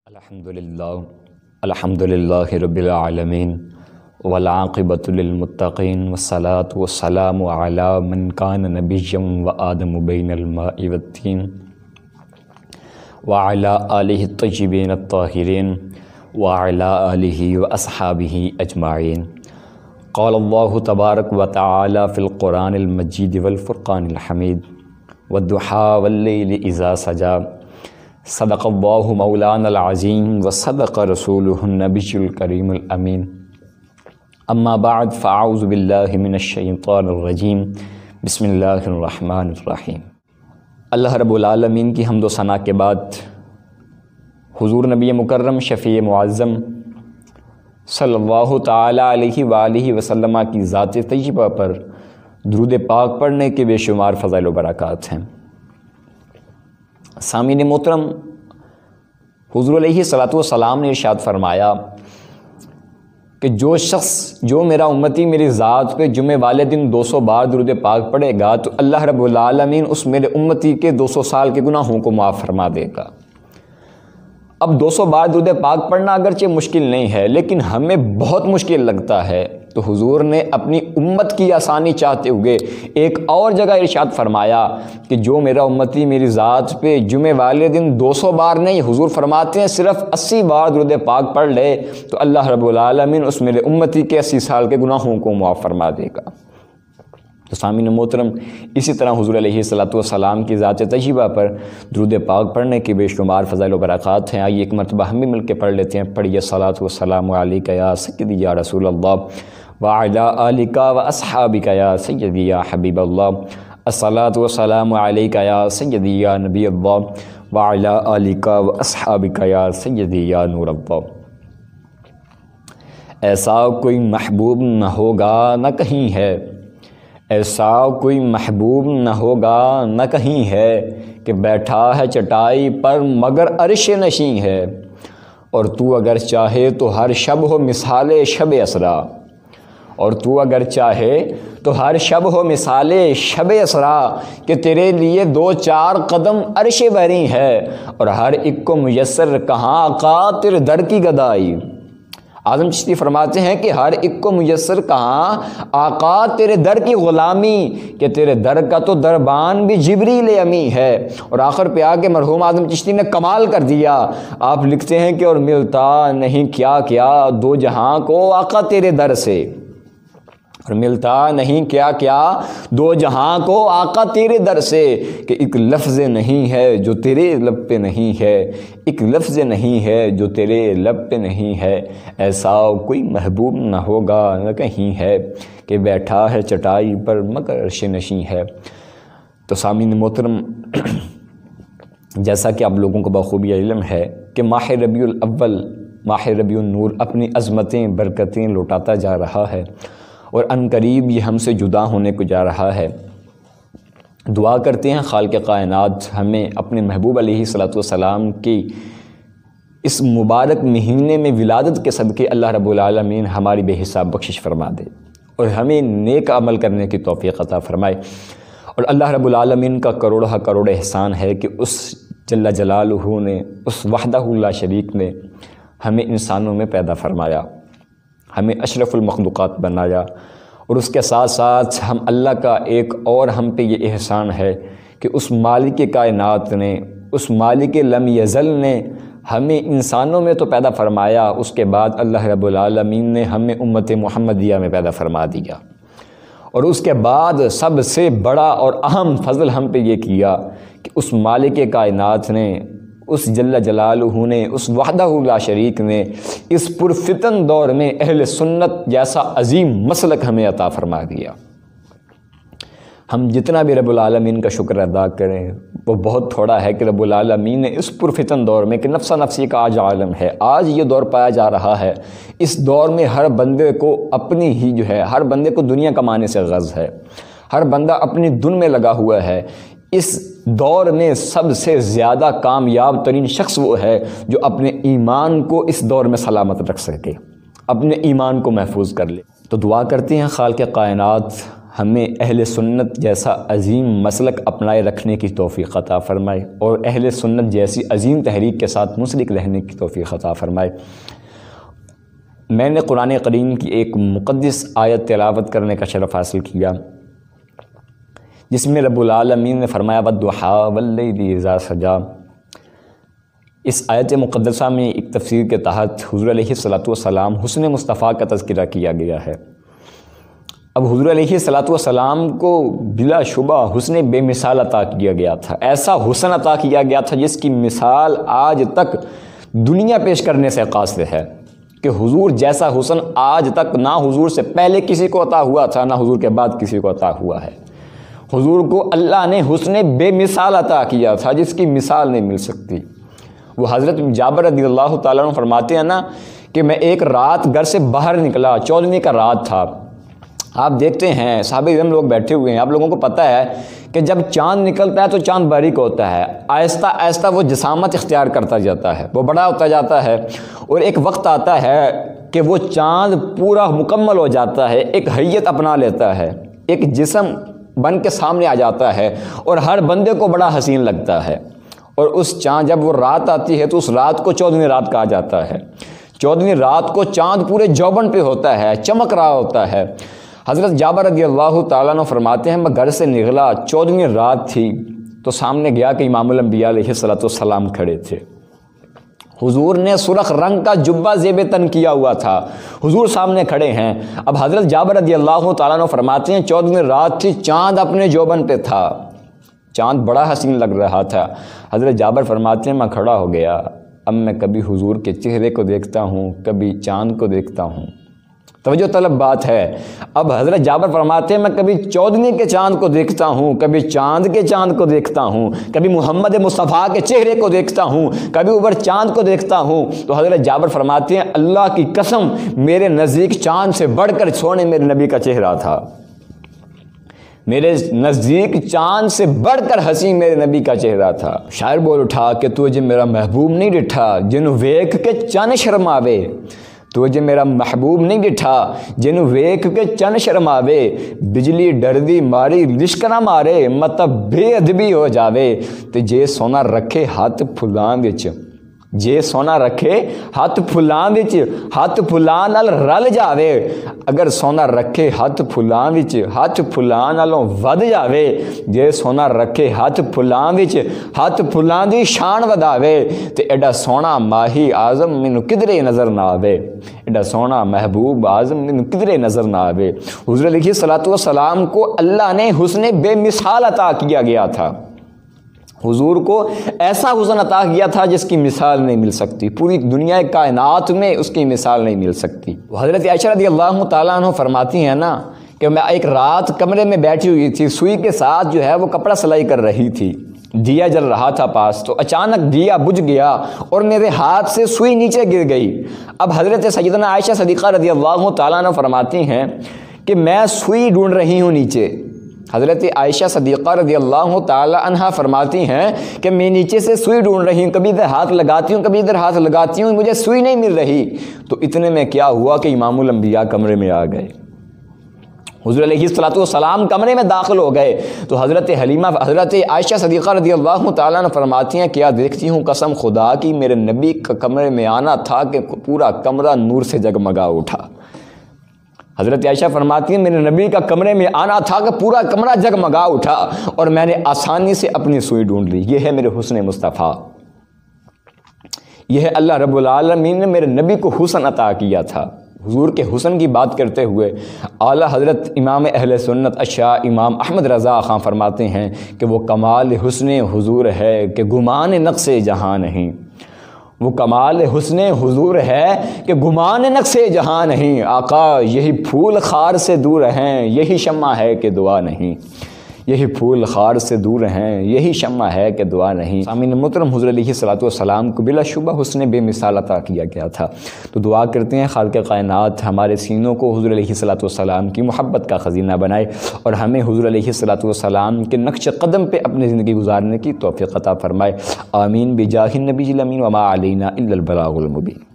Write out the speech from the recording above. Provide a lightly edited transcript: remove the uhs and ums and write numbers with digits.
الحمدللہ رب العالمین والعاقبۃ للمتقین والصلاة والسلام علی من کان نبیا وآدم بین الماء والطین وعلی آلہ الطیبین الطاہرین وعلی آلہ واصحابہ اجمعین۔ قال اللہ تبارک وتعالی فی القرآن المجید والفرقان الحمید والضحیٰ واللیل اذا سجی۔ صدق اللہ مولانا العظیم وصدق رسولہ النبی الکریم الامین۔ اما بعد فاعوذ باللہ من الشیطان الرجیم، بسم اللہ الرحمن الرحیم۔ اللہ رب العالمین کی حمد و ثنا کے بعد حضور نبی مکرم شفیع معظم صلی اللہ تعالیٰ علیہ وآلہ وسلم کی ذات طیبہ پر درود پاک پڑھنے کے بے شمار فضائل و برکات ہیں۔ سامعین محترم، حضور علیہ الصلوۃ والسلام نے ارشاد فرمایا کہ جو شخص جو میرا امتی میری ذات پہ جمعہ والے دن 200 بار درود پاک پڑھے گا تو اللہ رب العالمین اس میرے امتی کے 200 سال کے گناہوں کو معاف فرما دے گا۔ اب 200 بار درود پاک پڑھنا اگرچہ مشکل نہیں ہے، لیکن ہمیں بہت مشکل لگتا ہے، تو حضور نے اپنی امت کی آسانی چاہتے ہوئے ایک اور جگہ ارشاد فرمایا کہ جو میرا امتی میری ذات پہ جمعہ والے دن 200 بار نہیں، حضور فرماتے ہیں صرف 80 بار درود پاک پڑھ لے تو اللہ رب العالمین اس میرے امتی کے 80 سال کے گناہوں کو معاف فرما دے گا۔ تو سامعین محترم، اسی طرح حضور علیہ الصلوۃ والسلام کی ذات طیبہ پر درود پاک پڑھنے کے بے شمار فضائل و برکات ہیں۔ آئیے ایک مرتبہ ہم بھی مل کے پڑھ لیتے ہیں۔ پڑھیے الصلاۃ والسلام علیک یا سیدی یا رسول اللہ وعلی آلک واصحابک یا سیدی یا حبیب اللہ، الصلاۃ والسلام علیک یا سیدی یا نبی اللہ وعلی آلک واصحابک یا سیدی یا نور اللہ۔ ایسا کوئی محبوب نہ ہوگا نہ کہیں ہے، ایسا کوئی محبوب نہ ہوگا نہ کہیں ہے، کہ بیٹھا ہے چٹائی پر مگر عرش نشیں ہے، اور تو اگر چاہے تو ہر شب ہو مثال شب اسرا، اور تو اگر چاہے تو ہر شب ہو مثال شب اسرا، کہ تیرے لیے 2-4 قدم عرش بری ہے، اور ہر ایک کو میسر کہاں آقا تیرے در کی گدائی۔ اعظم چشتی فرماتے ہیں کہ ہر ایک کو میسر کہاں آقا تیرے در کی غلامی، کہ تیرے در کا تو دربان بھی جبریل امی ہے۔ اور آخر پہ آ کے مرحوم اعظم چشتی نے کمال کر دیا، آپ لکھتے ہیں کہ اور ملتا نہیں کیا کیا دو جہاں کو آقا تیرے در سے، اور ملتا نہیں کیا کیا دو جہاں کو آقا تیرے در سے، کہ ایک لفظ نہیں ہے جو تیرے لب پہ نہیں ہے، ایک لفظ نہیں ہے جو تیرے لب پہ نہیں ہے، ایسا کوئی محبوب نہ ہوگا نہ کہیں ہے، کہ بیٹھا ہے چٹائی پر مگر عرش نشیں ہے۔ تو سامعین محترم، جیسا کہ آپ لوگوں کو بخوبی علم ہے کہ ماہ ربیع الاول، ماہ ربیع النور اپنی عظمتیں برکتیں لوٹاتا جا رہا ہے، اور ان قریب یہ ہم سے جدا ہونے کو جا رہا ہے۔ دعا کرتے ہیں خالق کائنات ہمیں اپنے محبوب علیہ الصلوۃ والسلام کی اس مبارک مہینے میں ولادت کے صدقے اللہ رب العالمین ہماری بے حساب بخشش فرما دے، اور ہمیں نیک عمل کرنے کی توفیق عطا فرمائے۔ اور اللہ رب العالمین کا کروڑ احسان ہے کہ اس جل جلالہ نے، اس وحدہ لا شریک نے ہمیں انسانوں میں پیدا فرمایا، ہمیں اشرف المخلوقات بنایا، اور اس کے ساتھ ساتھ ہم اللہ کا ایک اور ہم پہ یہ احسان ہے کہ اس مالک کائنات نے، اس مالک لم یزل نے ہمیں انسانوں میں تو پیدا فرمایا، اس کے بعد اللہ رب العالمین نے ہمیں امت محمدیہ میں پیدا فرما دیا، اور اس کے بعد سب سے بڑا اور اہم فضل ہم پہ یہ کیا کہ اس مالک کائنات نے، اس جل جلالہ نے، اس وحدہ لا شریک نے اس پرفتن دور میں اہل سنت جیسا عظیم مسلک ہمیں عطا فرما دیا۔ ہم جتنا بھی رب العالمین کا شکر ادا کریں وہ بہت تھوڑا ہے کہ رب العالمین نے اس پرفتن دور میں، کہ نفسا نفسی کا آج عالم ہے، آج یہ دور پایا جا رہا ہے، اس دور میں ہر بندے کو اپنی ہی جو ہے، ہر بندے کو دنیا کمانے سے غرض ہے، ہر بندہ اپنی دن میں لگا ہوا ہے۔ اس دور میں سب سے زیادہ کامیاب ترین شخص وہ ہے جو اپنے ایمان کو اس دور میں سلامت رکھ سکے، اپنے ایمان کو محفوظ کر لے۔ تو دعا کرتے ہیں خالق کائنات ہمیں اہل سنت جیسا عظیم مسلک اپنائے رکھنے کی توفیق عطا فرمائے اور اہل سنت جیسی عظیم تحریک کے ساتھ منسلک رہنے کی توفیق عطا فرمائے۔ میں نے قرآن کریم کی ایک مقدس آیت تلاوت کرنے کا شرف حاصل کیا، جس میں رب العالمین نے فرمایا وَالضُّحَىٰ وَاللَّيْلِ إِذَا سَجَىٰ۔ اس آیت مقدسہ میں ایک تفسیر کے تحت حضور علیہ الصلوۃ حسن مصطفیٰ کا تذکرہ کیا گیا ہے۔ اب حضور علیہ الصلوۃ کو بلا شبہ حسن بے مثال عطا کیا گیا تھا، ایسا حسن عطا کیا گیا تھا جس کی مثال آج تک دنیا پیش کرنے سے قاصر ہے، کہ حضور جیسا حسن آج تک نہ حضور سے پہلے کسی کو عطا ہوا تھا، نہ حضور کے بعد کسی کو عطا ہوا ہے۔ حضور کو اللہ نے حسن بے مثال عطا کیا تھا جس کی مثال نہیں مل سکتی۔ وہ حضرت جابر رضی اللہ تعالیٰ عنہ فرماتے ہیں نا کہ میں ایک رات گھر سے باہر نکلا، 14ویں کا رات تھا۔ آپ دیکھتے ہیں صحابہ کرام لوگ بیٹھے ہوئے ہیں، آپ لوگوں کو پتہ ہے کہ جب چاند نکلتا ہے تو چاند باریک ہوتا ہے، آہستہ آہستہ وہ جسامت اختیار کرتا جاتا ہے، وہ بڑا ہوتا جاتا ہے، اور ایک وقت آتا ہے کہ وہ چاند پورا مکمل ہو جاتا ہے، ایک حیت اپنا لیتا ہے، ایک جسم بن کے سامنے آ جاتا ہے اور ہر بندے کو بڑا حسین لگتا ہے۔ اور اس چاند جب وہ رات آتی ہے تو اس رات کو 14ویں رات کہا جاتا ہے۔ 14ویں رات کو چاند پورے جوبن پہ ہوتا ہے، چمک رہا ہوتا ہے۔ حضرت جابر رضی اللہ تعالیٰ عنہ فرماتے ہیں میں گھر سے نکلا، 14ویں رات تھی، تو سامنے گیا کہ امام الانبیاء علیہ السلام کھڑے تھے۔ حضور نے سرخ رنگ کا جبہ زیب تن کیا ہوا تھا، حضور سامنے کھڑے ہیں۔ اب حضرت جابر رضی اللہ تعالیٰ عنہ فرماتے ہیں 14ویں رات تھی، چاند اپنے جوبن پہ تھا، چاند بڑا حسین لگ رہا تھا۔ حضرت جابر فرماتے ہیں میں کھڑا ہو گیا، اب میں کبھی حضور کے چہرے کو دیکھتا ہوں، کبھی چاند کو دیکھتا ہوں۔ توجہ طلب بات ہے۔ اب حضرت جابر فرماتے ہیں میں کبھی 14ویں کے چاند کو دیکھتا ہوں، کبھی چاند کے چاند کو دیکھتا ہوں، کبھی محمد مصطفیٰ کے چہرے کو دیکھتا ہوں، کبھی اوپر چاند کو دیکھتا ہوں۔ تو حضرت جابر فرماتے ہیں اللہ کی قسم میرے نزدیک چاند سے بڑھ کر سونے میرے نبی کا چہرہ تھا، میرے نزدیک چاند سے بڑھ کر حسین میرے نبی کا چہرہ تھا۔ شاعر بول اٹھا کہ تو جے میرا محبوب نہیں ڈٹھا جنوں ویکھ کے چن شرماوے، تو جے میرا محبوب نہیں ڈٹھا جنوں ویکھ کے چن شرماوے، بجلی ڈردی ماری لشک نہ مارے مطلب بے ادبی ہو جاوے، تے جے سونا رکھے ہاتھ پھلاں وچ، جے سونا رکھے ہاتھ پھلاں وچ، ہاتھ پھلاں نال رل جاوے، اگر سونا رکھے ہاتھ پھلاں وچ ہاتھ پھلاں نالوں ود جاوے، جے سونا رکھے ہاتھ پھلاں وچ ہاتھ پھلاں دی شان وداوے، تے ایڈا سونا ماہی اعظم مینوں کدرے نظر نہ آوے، ایڈا سونا محبوب اعظم مینوں کدرے نظر نہ آوے۔ حضور علیہ الصلوۃ کو اللہ نے حسن بے مثال عطا کیا گیا تھا، حضور کو ایسا حسن عطا کیا تھا جس کی مثال نہیں مل سکتی، پوری دنیا کائنات میں اس کی مثال نہیں مل سکتی۔ حضرت عائشہ رضی اللہ تعالیٰ عنہ فرماتی ہیں نا کہ میں ایک رات کمرے میں بیٹھی ہوئی تھی، سوئی کے ساتھ جو ہے وہ کپڑا سلائی کر رہی تھی، دیا جل رہا تھا پاس، تو اچانک دیا بجھ گیا اور میرے ہاتھ سے سوئی نیچے گر گئی۔ اب حضرت سیدنا عائشہ صدیقہ رضی اللہ تعالیٰ عنہ فرماتی ہیں کہ میں سوئی ڈھونڈ رہی ہوں نیچے۔ حضرت عائشہ صدیقہ رضی اللہ تعالی عنہا فرماتی ہیں کہ میں نیچے سے سوئی ڈھونڈ رہی ہوں، کبھی ادھر ہاتھ لگاتی ہوں، کبھی ادھر ہاتھ لگاتی ہوں، مجھے سوئی نہیں مل رہی۔ تو اتنے میں کیا ہوا کہ امام الانبیاء کمرے میں آ گئے، حضور علیہ الصلوۃ کمرے میں داخل ہو گئے۔ تو حضرت عائشہ صدیقہ رضی اللہ تعالیٰ عنہ فرماتی ہیں کیا دیکھتی ہوں قسم خدا کی میرے نبی کا کمرے میں آنا تھا کہ پورا کمرہ نور سے جگمگا اٹھا۔ حضرت عائشہ فرماتی ہیں میرے نبی کا کمرے میں آنا تھا کہ پورا کمرہ جگمگا اٹھا اور میں نے آسانی سے اپنی سوئی ڈھونڈ لی۔ یہ ہے میرے حسن مصطفیٰ، یہ ہے اللہ رب العالمین نے میرے نبی کو حسن عطا کیا تھا۔ حضور کے حسن کی بات کرتے ہوئے اعلیٰ حضرت امام اہل سنت اشاع امام احمد رضا خان فرماتے ہیں کہ وہ کمال حسن حضور ہے کہ گمان نقص جہاں نہیں، وہ کمال حسن حضور ہے کہ گمان نقص جہاں نہیں، آقا یہی پھول خار سے دور ہیں یہی شمع ہے کہ دعا نہیں، یہی پھول خار سے دور ہیں یہی شمع ہے کہ دعا نہیں۔ سامعین محترم، حضور علیہ الصلوۃ کو بلا شبہ حسن بے مثال عطا کیا گیا تھا۔ تو دعا کرتے ہیں خالق کائنات ہمارے سینوں کو حضور علیہ الصلوۃ کی محبت کا خزینہ بنائے اور ہمیں حضور علیہ الصلوۃ کے نقش قدم پہ اپنی زندگی گزارنے کی توفیق عطا فرمائے۔ آمین بجاہ النبی الامین وما علینا الا البلاغ المبین۔